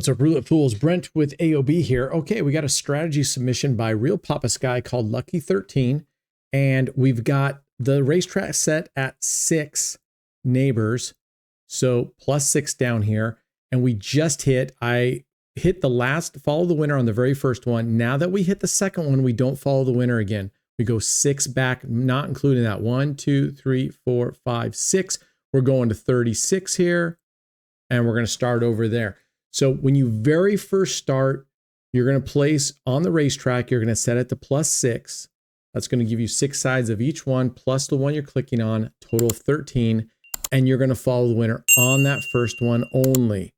What's up, Roulette Fools? Brent with AOB here. Okay, we got a strategy submission by Real Papa Sky called Lucky 13, and we've got the racetrack set at 6 neighbors, so +6 down here, and we just I hit the last, follow the winner on the very first one. Now that we hit the second one, we don't follow the winner again. We go 6 back, not including that. 1, 2, 3, 4, 5, 6. We're going to 36 here, and we're going to start over there. So when you very first start, you're going to place on the racetrack, you're going to set it to +6. That's going to give you 6 sides of each one, plus the one you're clicking on, total of 13. And you're going to follow the winner on that first one only.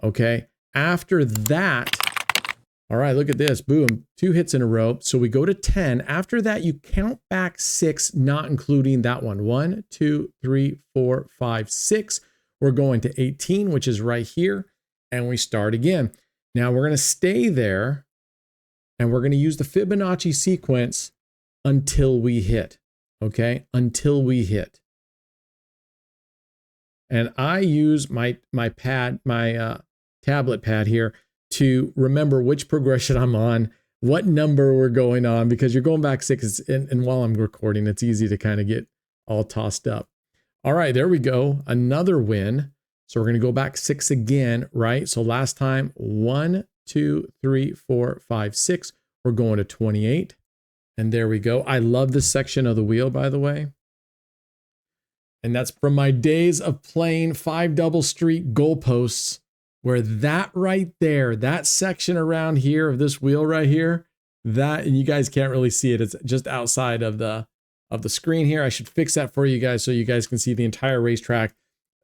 Okay. After that, all right, look at this. Boom, 2 hits in a row. So we go to 10. After that, you count back 6, not including that one. 1, 2, 3, 4, 5, 6. We're going to 18, which is right here. And we start again. Now we're going to stay there and we're going to use the Fibonacci sequence until we hit. Okay, until we hit. And I use my tablet pad here to remember which progression I'm on, what number we're going on, because you're going back 6, and while I'm recording, it's easy to kind of get all tossed up. All right, there we go. Another win. So we're going to go back 6 again, right? So last time, 1, 2, 3, 4, 5, 6. We're going to 28. And there we go. I love this section of the wheel, by the way. And that's from my days of playing 5 double street goalposts, where that right there, that section around here of this wheel right here, that, and you guys can't really see it. It's just outside of the screen here. I should fix that for you guys so you guys can see the entire racetrack.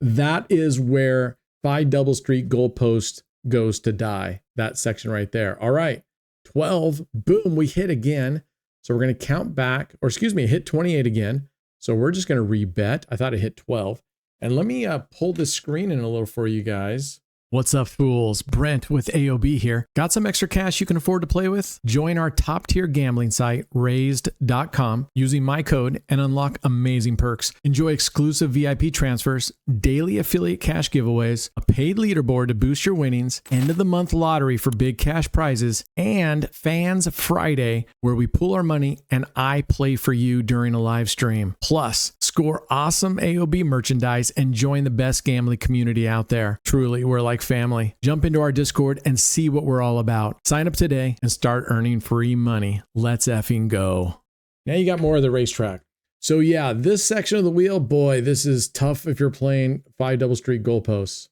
That is where 5 double street goalpost goes to die. That section right there. All right, 12, boom, we hit again. So we're going to count back, or excuse me, hit 28 again. So we're just going to rebet. I thought it hit 12. And let me pull this screen in a little for you guys. What's up, fools? Brent with AOB here. Got some extra cash you can afford to play with? Join our top tier gambling site, raised.com, using my code and unlock amazing perks. Enjoy exclusive VIP transfers, daily affiliate cash giveaways, a paid leaderboard to boost your winnings, end of the month lottery for big cash prizes, and Fans Friday, where we pool our money and I play for you during a live stream. Plus, score awesome AOB merchandise and join the best gambling community out there. Truly, we're like family. Jump into our Discord and see what we're all about. Sign up today and start earning free money. Let's effing go. Now you got more of the racetrack. So yeah, this section of the wheel, boy, this is tough if you're playing 5 double street goalposts.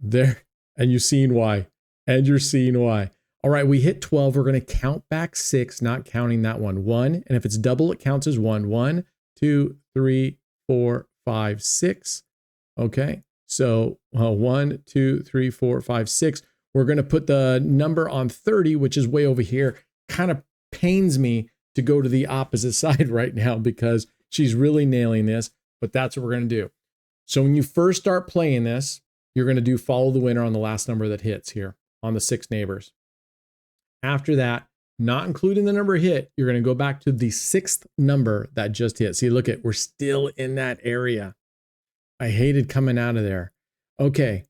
There, and you've seen why. And you're seeing why. All right, we hit 12. We're going to count back 6, not counting that one. 1, and if it's double, it counts as 1. 1, 2, 3, 4, 5, 6. Okay. So 1, 2, 3, 4, 5, 6. We're going to put the number on 30, which is way over here. Kind of pains me to go to the opposite side right now because she's really nailing this, but that's what we're going to do. So when you first start playing this, you're going to do follow the winner on the last number that hits here on the 6 neighbors. After that, not including the number hit, you're going to go back to the 6th number that just hit. See, look at, we're still in that area. I hated coming out of there. Okay,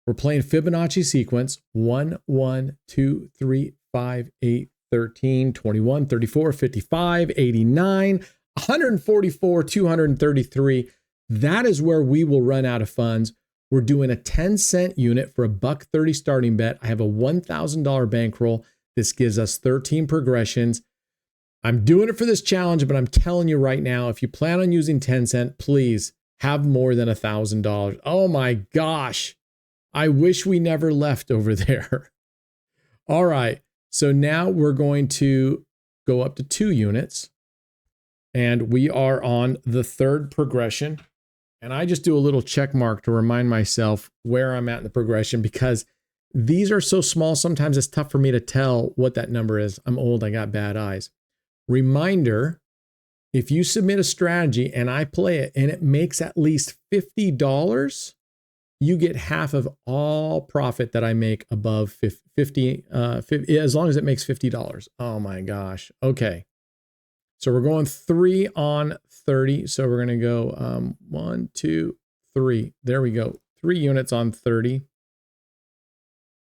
we're playing Fibonacci sequence. 1, 1, 2, 3, 5, 8, 13, 21, 34, 55, 89, 144, 233. That is where we will run out of funds. We're doing a 10-cent unit for a $1.30 starting bet. I have a $1,000 bankroll. This gives us 13 progressions. I'm doing it for this challenge, but I'm telling you right now, if you plan on using 10 cent, please have more than $1,000. Oh my gosh. I wish we never left over there. All right. So now we're going to go up to 2 units and we are on the 3rd progression. And I just do a little check mark to remind myself where I'm at in the progression because these are so small. Sometimes it's tough for me to tell what that number is. I'm old. I got bad eyes. Reminder, if you submit a strategy and I play it and it makes at least $50, you get half of all profit that I make above 50, as long as it makes $50. Oh my gosh. Okay. So we're going 3 on 30. So we're going to go 1, 2, 3. There we go. 3 units on 30.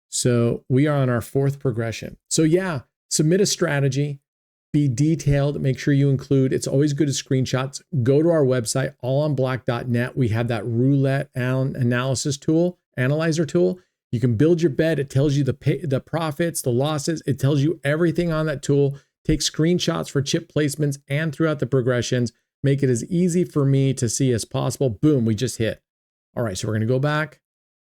So we are on our 4th progression. So yeah, submit a strategy, be detailed, make sure you include, it's always good to screenshots. Go to our website, allonblack.net. We have that roulette analysis tool, analyzer tool. You can build your bet. It tells you the profits, the losses. It tells you everything on that tool. Take screenshots for chip placements and throughout the progressions. Make it as easy for me to see as possible. Boom, we just hit. All right, so we're going to go back.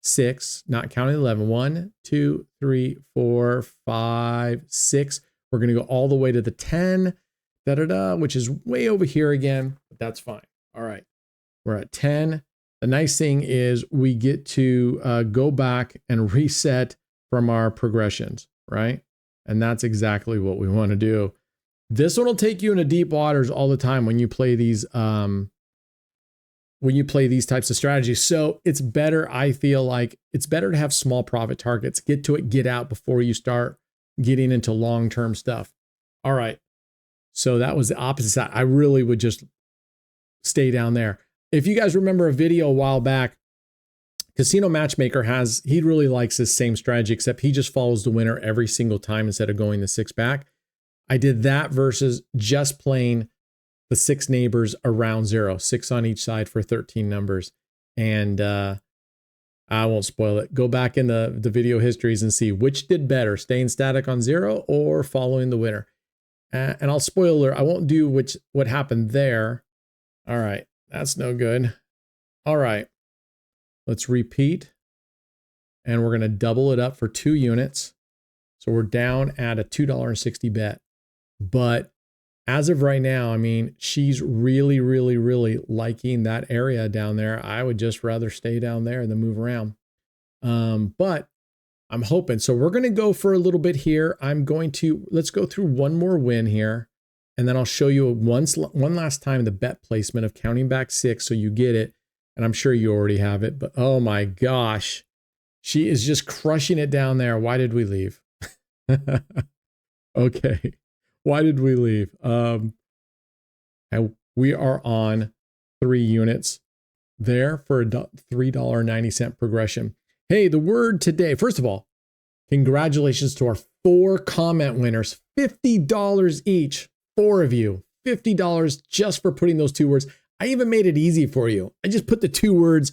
6, not counting 11. 1, 2, 3, 4, 5, 6. We're going to go all the way to the 10, which is way over here again, but that's fine. All right, we're at 10. The nice thing is we get to go back and reset from our progressions, right? And that's exactly what we want to do. This one will take you into deep waters all the time when you play these types of strategies. So it's better, I feel like it's better to have small profit targets. Get to it, get out before you start getting into long-term stuff. All right. So that was the opposite side. I really would just stay down there. If you guys remember a video a while back, Casino Matchmaker he really likes this same strategy, except he just follows the winner every single time instead of going the 6 back. I did that versus just playing the 6 neighbors around 0, 6 on each side for 13 numbers. And I won't spoil it. Go back in the video histories and see which did better, staying static on 0 or following the winner. And I'll spoiler, I won't do what happened there. All right, that's no good. All right, let's repeat. And we're going to double it up for 2 units. So we're down at a $2.60 bet. But as of right now, I mean, she's really, really, really liking that area down there. I would just rather stay down there than move around. But I'm hoping. So we're going to go for a little bit here. Let's go through one more win here. And then I'll show you one last time the bet placement of counting back 6 so you get it. And I'm sure you already have it. But oh my gosh, she is just crushing it down there. Why did we leave? Okay. Why did we leave? We are on 3 units there for a $3.90 progression. Hey, the word today, first of all, congratulations to our 4 comment winners, $50 each, 4 of you, $50 just for putting those 2 words. I even made it easy for you. I just put the 2 words,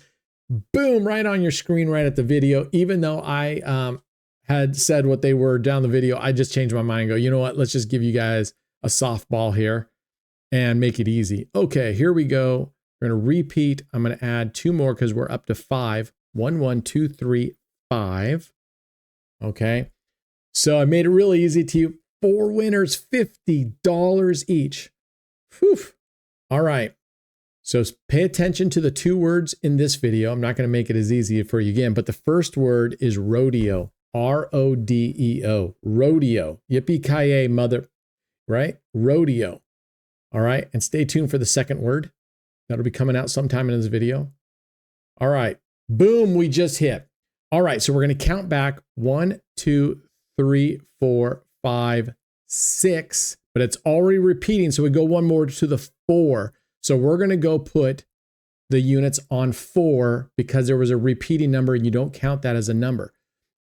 boom, right on your screen, right at the video, even though I had said what they were down the video. I just changed my mind and go, you know what? Let's just give you guys a softball here and make it easy. Okay, here we go. We're going to repeat. I'm going to add 2 more because we're up to 5. 1, 1, 2, 3, 5. Okay. So I made it really easy to you. 4 winners, $50 each. Whew. All right. So pay attention to the 2 words in this video. I'm not going to make it as easy for you again, but the first word is rodeo. R-O-D-E-O, rodeo. Yippee-ki-yay, mother, right? Rodeo. All right, and stay tuned for the second word. That'll be coming out sometime in this video. All right, boom, we just hit. All right, so we're going to count back 1, 2, 3, 4, 5, 6, but it's already repeating, so we go one more to the 4. So we're going to go put the units on 4 because there was a repeating number and you don't count that as a number.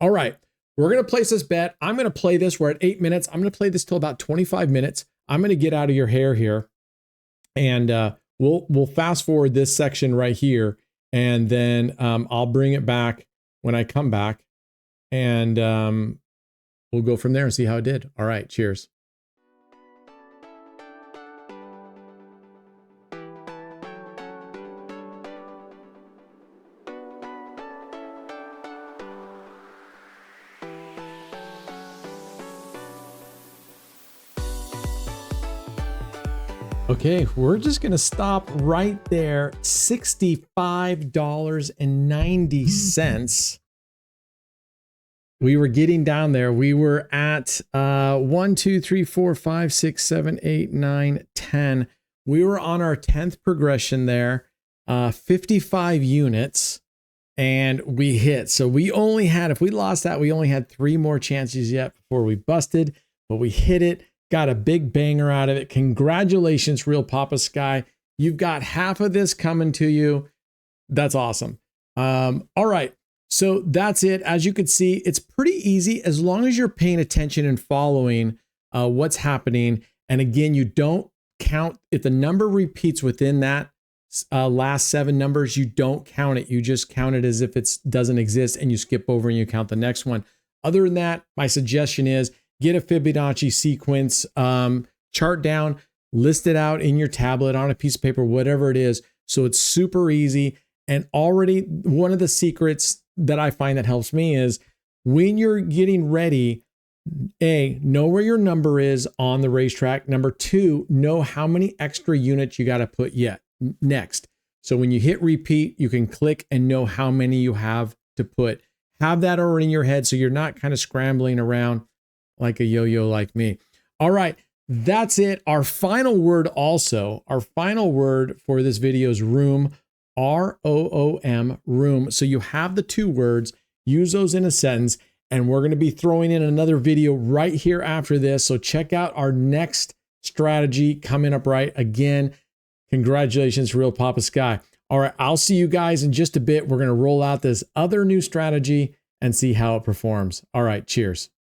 All right, we're going to place this bet. I'm going to play this. We're at 8 minutes. I'm going to play this till about 25 minutes. I'm going to get out of your hair here, and we'll fast forward this section right here, and then I'll bring it back when I come back, and we'll go from there and see how it did. All right, cheers. Okay, we're just going to stop right there. $65.90. We were getting down there. We were at 1, 2, 3, 4, 5, 6, 7, 8, 9, 10. We were on our 10th progression there, 55 units, and we hit. So we only had, if we lost that, we only had 3 more chances yet before we busted, but we hit it. Got a big banger out of it. Congratulations, Real Papa Sky. You've got half of this coming to you. That's awesome. All right. So that's it. As you can see, it's pretty easy as long as you're paying attention and following what's happening. And again, you don't count if the number repeats within that last 7 numbers, you don't count it. You just count it as if it doesn't exist and you skip over and you count the next one. Other than that, my suggestion is get a Fibonacci sequence chart down, list it out in your tablet on a piece of paper, whatever it is. So it's super easy. And already one of the secrets that I find that helps me is when you're getting ready, know where your number is on the racetrack. Number 2, know how many extra units you got to put next. So when you hit repeat, you can click and know how many you have to put. Have that already in your head so you're not kind of scrambling around like a yo-yo like me. All right, that's it. Our final word for this video is room, R-O-O-M, room. So you have the 2 words, use those in a sentence, and we're going to be throwing in another video right here after this. So check out our next strategy coming up right again. Congratulations, Real Papa Sky. All right, I'll see you guys in just a bit. We're going to roll out this other new strategy and see how it performs. All right, cheers.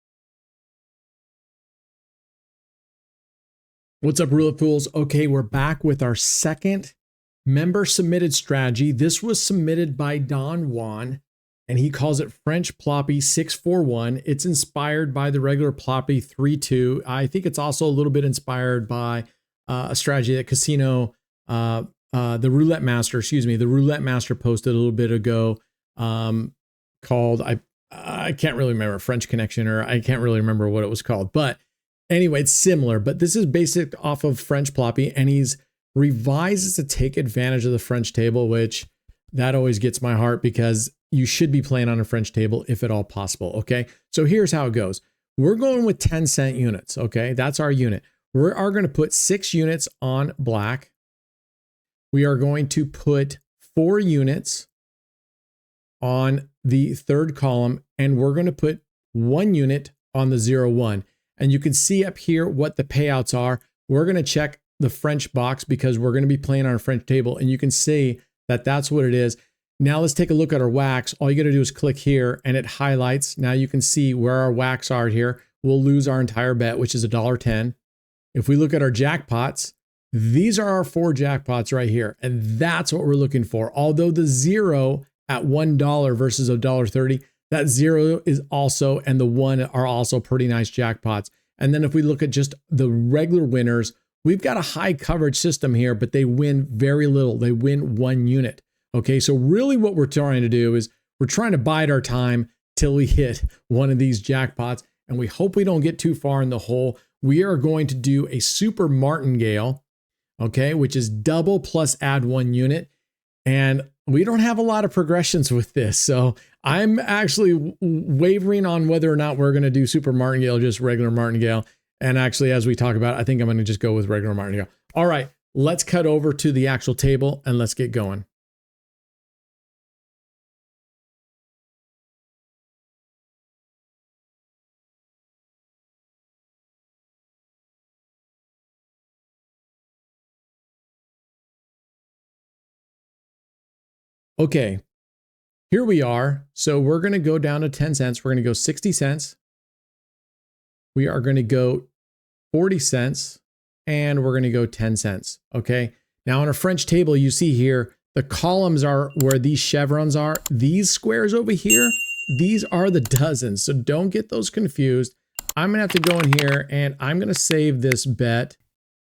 What's up, Roulette Fools? Okay, we're back with our second member submitted strategy. This was submitted by Don Juan, and he calls it French Ploppy 641. It's inspired by the regular Ploppy 32. I think it's also a little bit inspired by a strategy that Casino, the Roulette Master posted a little bit ago called, I can't really remember, French Connection, or I can't really remember what it was called. But anyway, it's similar, but this is based off of French Ploppy, and he's revised to take advantage of the French table, which that always gets my heart because you should be playing on a French table if at all possible. Okay, so here's how it goes. We're going with 10-cent units. Okay, that's our unit. We are going to put 6 units on black. We are going to put 4 units on the third column, and we're going to put 1 unit on the 0-1. And you can see up here what the payouts are. We're going to check the French box because we're going to be playing on a French table, and you can see that that's what it is. Now let's take a look at our whacks. All you got to do is click here and it highlights. Now you can see where our whacks are here. We'll lose our entire bet, which is $1.10. If we look at our jackpots, these are our 4 jackpots right here. And that's what we're looking for. Although the 0 at $1 versus $1.30, that 0 is also, and the 1 are also pretty nice jackpots. And then if we look at just the regular winners, we've got a high coverage system here, but they win very little. They win 1 unit. Okay, so really what we're trying to do is we're trying to bide our time till we hit one of these jackpots, and we hope we don't get too far in the hole. We are going to do a super martingale, okay, which is double plus add 1 unit. And we don't have a lot of progressions with this. So I'm actually wavering on whether or not we're going to do super martingale, just regular martingale. And actually, as we talk about, I think I'm going to just go with regular martingale. All right, let's cut over to the actual table and let's get going. Okay, here we are. So we're going to go down to 10 cents. We're going to go 60 cents. We are going to go 40 cents, and we're going to go 10 cents. Okay. Now on a French table, you see here, the columns are where these chevrons are. These squares over here, these are the dozens. So don't get those confused. I'm going to have to go in here and I'm going to save this bet.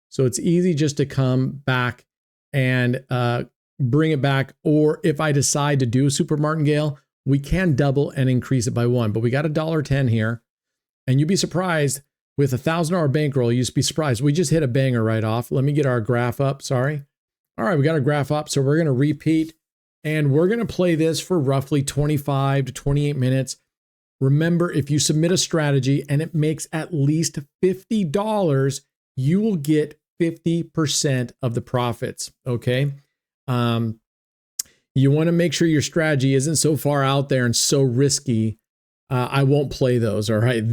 So it's easy just to come back and bring it back. Or if I decide to do a super martingale, we can double and increase it by 1, but we got $1.10 here. And you'd be surprised with a $1,000 bankroll, you'd be surprised. We just hit a banger right off. Let me get our graph up. Sorry. All right, we got our graph up. So we're going to repeat, and we're going to play this for roughly 25 to 28 minutes. Remember, if you submit a strategy and it makes at least $50, you will get 50% of the profits. Okay. You want to make sure your strategy isn't so far out there and so risky. I won't play those. All right.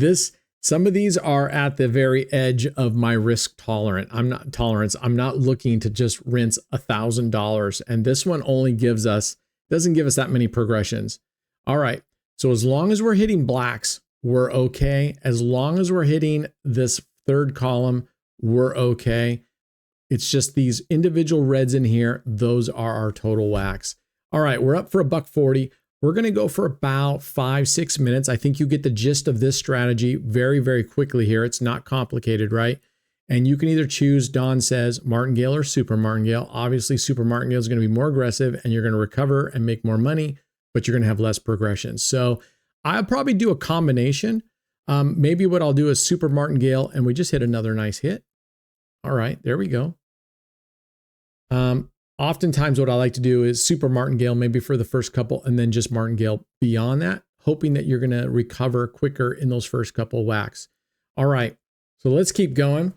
Some of these are at the very edge of my risk tolerance. I'm not looking to just rinse $1,000. And this one only doesn't give us that many progressions. All right. So as long as we're hitting blacks, we're okay. As long as we're hitting this third column, we're okay. It's just these individual reds in here. Those are our total whacks. All right, we're up for $1.40. We're going to go for about 5-6 minutes. I think you get the gist of this strategy very, very quickly here. It's not complicated, right? And you can either choose, Don says, martingale or super martingale. Obviously, super martingale is going to be more aggressive and you're going to recover and make more money, but you're going to have less progression. So I'll probably do a combination. Maybe what I'll do is super martingale, and we just hit another nice hit. All right, there we go. Oftentimes what I like to do is super martingale, maybe for the first couple, and then just martingale beyond that, hoping that you're going to recover quicker in those first couple whacks. All right, so let's keep going.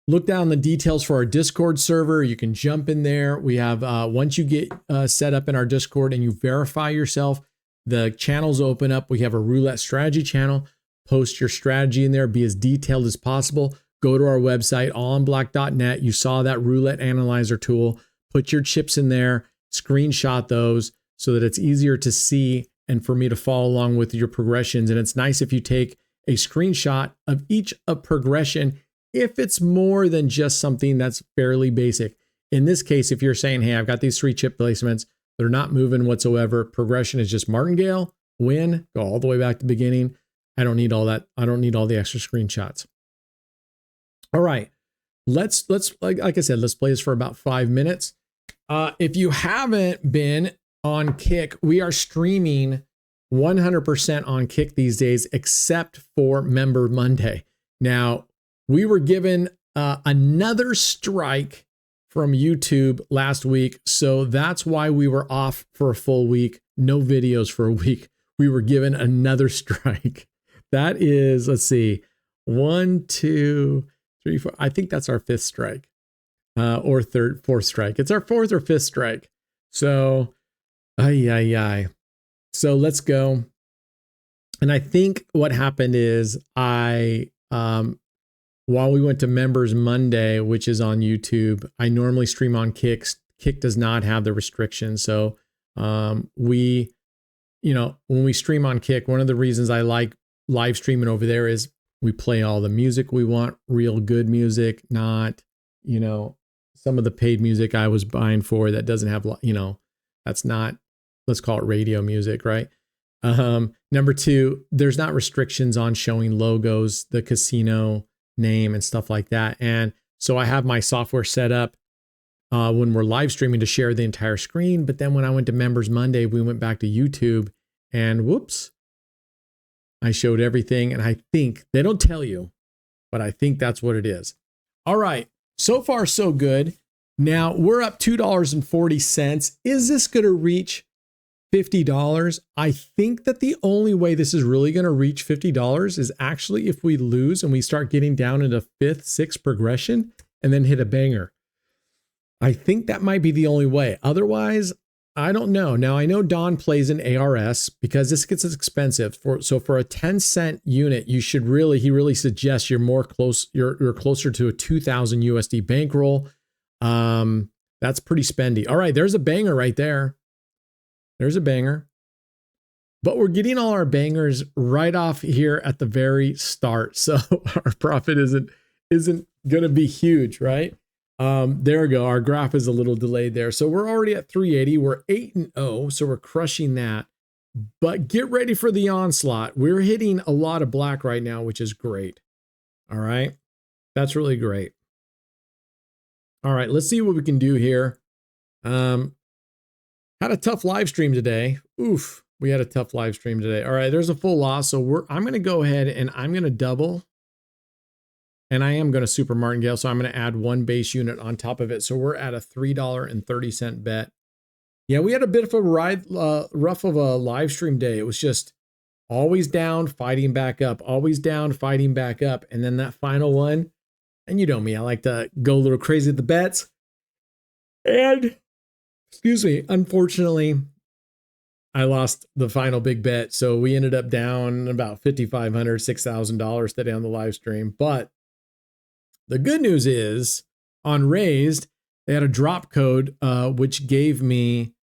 Look down the details for our Discord server. You can jump in there. We have, once you get set up in our Discord and you verify yourself, the channels open up. We have a roulette strategy channel. Post your strategy in there. Be as detailed as possible. Go to our website, AllonBlack.net. You saw that roulette analyzer tool. Put your chips in there. Screenshot those so that it's easier to see and for me to follow along with your progressions. And it's nice if you take a screenshot of each progression if it's more than just something that's fairly basic. In this case, if you're saying, hey, I've got these 3 chip placements, they're not moving whatsoever. Progression is just martingale, win, go all the way back to the beginning. I don't need all that. I don't need all the extra screenshots. All right, let's like I said, let's play this for about 5 minutes. If you haven't been on Kick, we are streaming 100% on Kick these days, except for Member Monday. Now, we were given another strike from YouTube last week, so that's why we were off for a full week. No videos for a week. We were given another strike. That is, let's see, 1, 2, 3, 4. I think that's our 5th strike, or 4th strike. It's our 4th or 5th strike. So, So let's go. And I think what happened is while we went to Members Monday, which is on YouTube, I normally stream on Kick. Kick does not have the restrictions. So when we stream on Kick, one of the reasons I like live streaming over there is we play all the music we want, real good music, not, some of the paid music I was buying for that doesn't have, that's not, let's call it radio music, right? Number 2, there's not restrictions on showing logos, the casino name and stuff like that. And so I have my software set up when we're live streaming to share the entire screen. But then when I went to Members Monday, we went back to YouTube and whoops, I showed everything. And I think they don't tell you, but I think that's what it is. All right. So far, so good. Now we're up $2.40. Is this going to reach $50? I think that the only way this is really going to reach $50 is actually if we lose and we start getting down into 5th, 6th progression and then hit a banger. I think that might be the only way. Otherwise, I don't know. Now I know Don plays in ARS because this gets expensive. So for a 10-cent unit, he really suggests you're closer to a 2,000 USD bankroll. That's pretty spendy. All right, there's a banger right there. There's a banger, but we're getting all our bangers right off here at the very start. So our profit isn't going to be huge, right? There we go. Our graph is a little delayed there. So we're already at 380. We're 8-0. So we're crushing that, but get ready for the onslaught. We're hitting a lot of black right now, which is great. All right. That's really great. All right. Let's see what we can do here. Had a tough live stream today. Oof, we had a tough live stream today. All right, there's a full loss. So I'm going to go ahead and I'm going to double. And I am going to super martingale. So I'm going to add 1 base unit on top of it. So we're at a $3.30 bet. Yeah, we had a bit of a rough of a live stream day. It was just always down, fighting back up, always down, fighting back up. And then that final one, and you know me, I like to go a little crazy at the bets. And excuse me, unfortunately, I lost the final big bet. So we ended up down about $5,500, $6,000 today on the live stream. But the good news is on Raised, they had a drop code, which gave me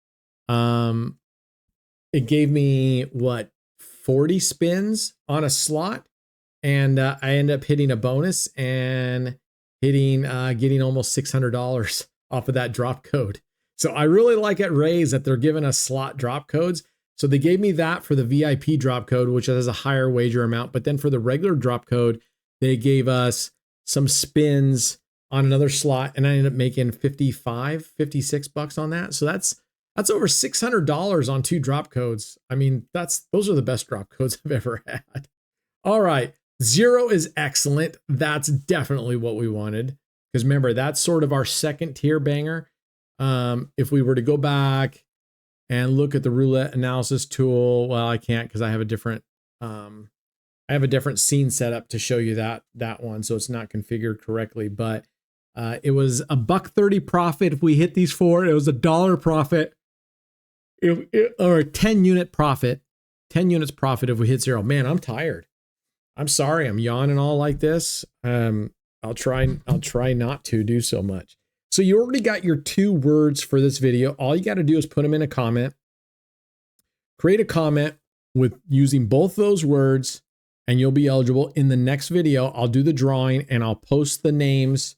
it gave me what, 40 spins on a slot, and I ended up hitting a bonus and getting almost $600 off of that drop code. So I really like at Raise that they're giving us slot drop codes. So they gave me that for the VIP drop code, which has a higher wager amount. But then for the regular drop code, they gave us some spins on another slot, and I ended up making 56 bucks on that. So that's over $600 on 2 drop codes. I mean, those are the best drop codes I've ever had. All right. 0 is excellent. That's definitely what we wanted. Because remember, that's sort of our second tier banger. If we were to go back and look at the roulette analysis tool, well, I can't because I have a different scene set up to show you that one, so it's not configured correctly. But it was a $1.30 profit if we hit these 4. It was $1 profit, or 10 unit profit, 10 units profit if we hit 0. Man, I'm tired. I'm sorry, I'm yawning all like this. I'll try not to do so much. So you already got your 2 words for this video. All you got to do is put them in a comment. Create a comment with using both those words, and you'll be eligible. In the next video, I'll do the drawing and I'll post the names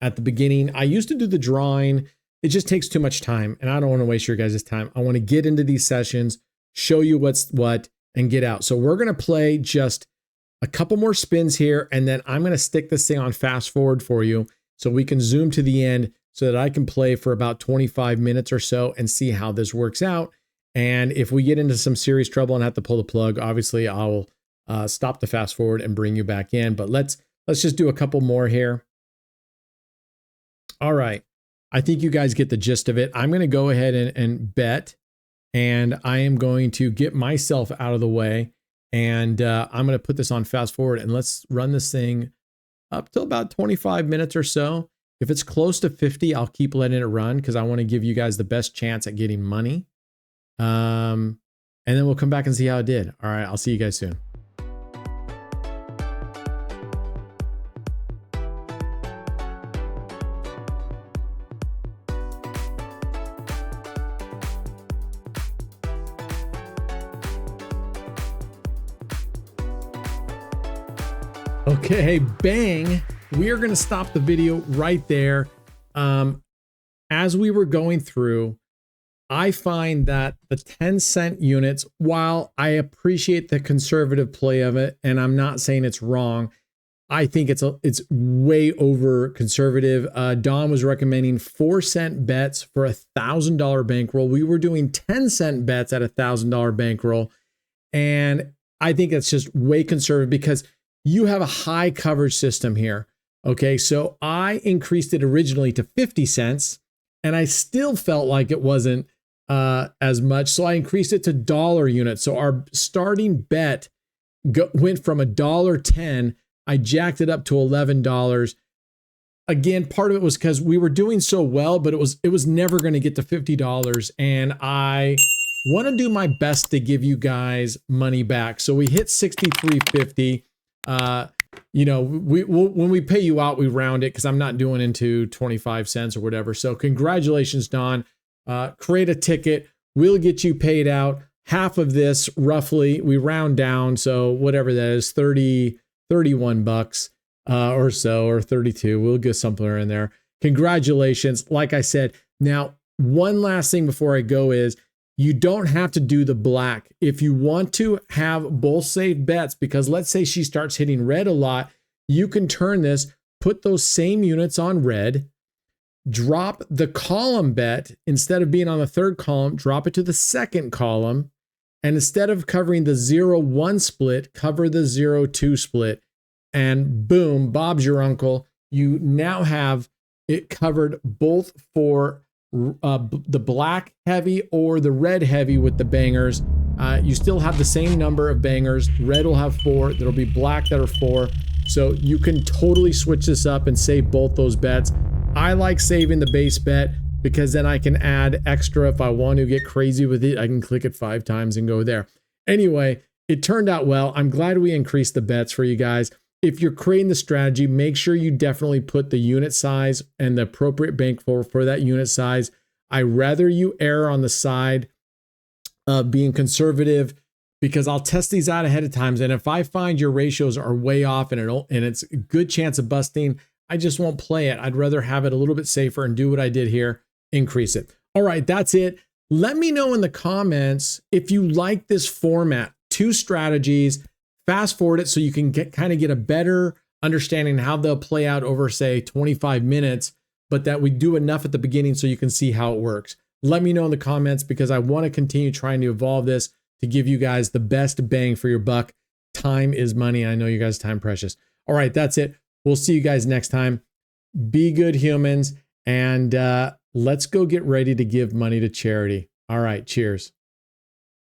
at the beginning. I used to do the drawing. It just takes too much time, and I don't want to waste your guys' time. I want to get into these sessions, show you what's what, and get out. So we're going to play just a couple more spins here, and then I'm going to stick this thing on fast forward for you so we can zoom to the end so that I can play for about 25 minutes or so and see how this works out. And if we get into some serious trouble and have to pull the plug, obviously I'll stop the fast forward and bring you back in. But let's just do a couple more here. All right. I think you guys get the gist of it. I'm going to go ahead and bet, and I am going to get myself out of the way. And I'm going to put this on fast forward, and let's run this thing up till about 25 minutes or so. If it's close to 50, I'll keep letting it run because I want to give you guys the best chance at getting money. And then we'll come back and see how it did. All right, I'll see you guys soon. Okay, bang. We are going to stop the video right there. As we were going through, I find that the 10-cent units, while I appreciate the conservative play of it, and I'm not saying it's wrong, I think it's way over conservative. Don was recommending 4-cent bets for $1,000 bankroll. We were doing 10-cent bets at $1,000 bankroll. And I think it's just way conservative because you have a high coverage system here. Okay, so I increased it originally to 50 cents, and I still felt like it wasn't as much. So I increased it to dollar units. So our starting bet went from $1.10. I jacked it up to $11. Again, part of it was because we were doing so well, but it was never going to get to $50. And I want to do my best to give you guys money back. So we hit 63.50. You know, when we pay you out, we round it because I'm not doing into 25 cents or whatever. So congratulations, Don. Create a ticket. We'll get you paid out. Half of this, roughly, we round down. So whatever that is, 31 bucks or so, or 32. We'll get something in there. Congratulations. Like I said, now, one last thing before I go is, you don't have to do the black. If you want to have both safe bets, because let's say she starts hitting red a lot, you can turn this, put those same units on red, drop the column bet. Instead of being on the third column, drop it to the second column. And instead of covering the 0-1 split, cover the 0-2 split. And boom, Bob's your uncle. You now have it covered both for the black heavy or the red heavy with the bangers. You still have the same number of bangers. Red will have 4. There'll be black that are 4. So you can totally switch this up and save both those bets. I like saving the base bet because then I can add extra if I want to get crazy with it. I can click it 5 times and go there. Anyway, it turned out well. I'm glad we increased the bets for you guys. If you're creating the strategy, make sure you definitely put the unit size and the appropriate bankroll for that unit size. I rather you err on the side of being conservative, because I'll test these out ahead of times. And if I find your ratios are way off and it's a good chance of busting, I just won't play it. I'd rather have it a little bit safer and do what I did here, increase it. All right, that's it. Let me know in the comments if you like this format, 2 strategies, fast forward it so you can kind of get a better understanding how they'll play out over, say, 25 minutes, but that we do enough at the beginning so you can see how it works. Let me know in the comments, because I want to continue trying to evolve this to give you guys the best bang for your buck. Time is money. I know you guys' time precious. All right, that's it. We'll see you guys next time. Be good humans, and let's go get ready to give money to charity. All right, cheers.